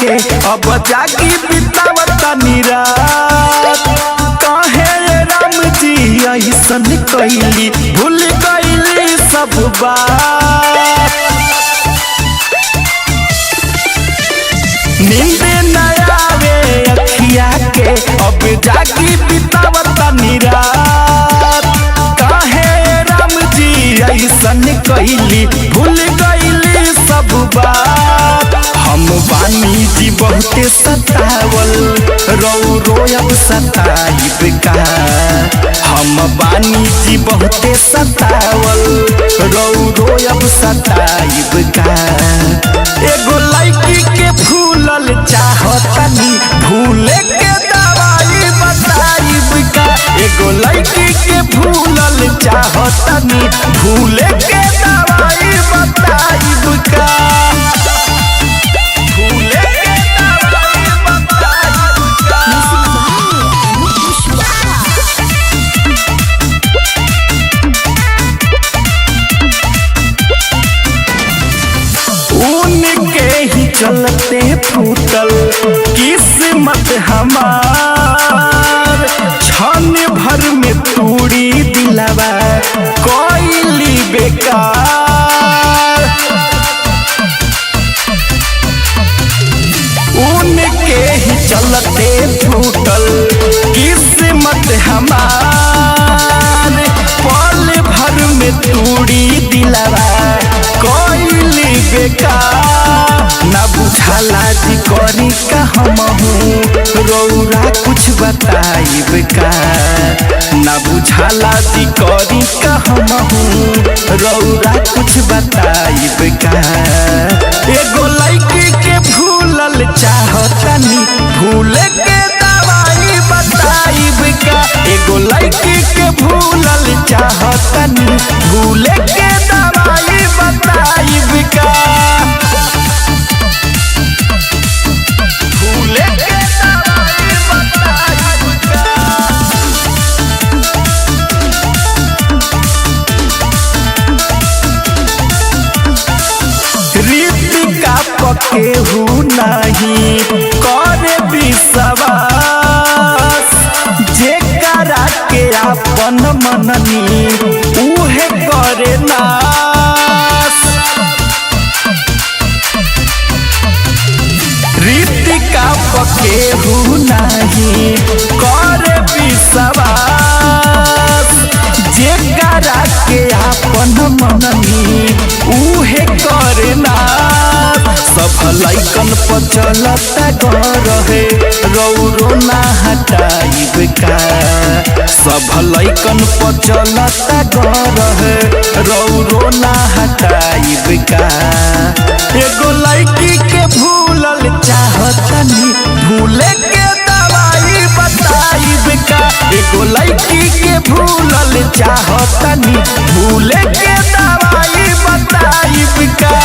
के अब जागी बितावत निरात। काहे राम जी ऐसन कैली भूल गईली सब बात। नींद न आवे अखिया के अब जागी बितावत निरात। काहे राम जी ऐसन कैली भूल गईली सब बात। हम बानी जी बहुते सतावल रो रोयब सताइब का। हम बानी जी बहुते सतावल रो रोयब सताइब का। एगो लड़की के भूलल चाहतनी भूले के दवाई बताइब का। एगो लड़की के भूलल चाहतनी भूले के दवाई बताइब का। उनके ही चलते फूटल किस्मत हमार। क्षण भर में तूड़ी दिलवा कोइली बेकार। उनके ही चलते फूटल किस्मत हमार। पल भर में तूड़ी दिलवा कोइली बेकार। ना बुझाला जी करी का हमहू रौरा कुछ बताइब का। ना बुझाला जी करी का हमहू रौरा कुछ बताइब का। एगो लड़की के भूलल चाहतनी भूले के दवाई बताइब का। एगो लड़की के भूलल चाहतनी भूले के दवाई बताइब का। भूले के दवाई बताइब का। रीतिका पकेहू नहीं करे विश्वास। जेकरा के अपन मननी उहे करे नाश। रीतिका पकेहू नहीं करे विश्वास। जेकरा के अपन मननी उहे करे नाश। सब लइकन पर चलता रहे रौरो ना हटाइब का। सब लइकन पर चलता रहे रौरो ना हटाइब का। एगो लड़की के भूलल चाहतनी भूले के दवाई बताइब का। एगो लड़की के भूलल चाहतनी भूले के दवाई बताइब का।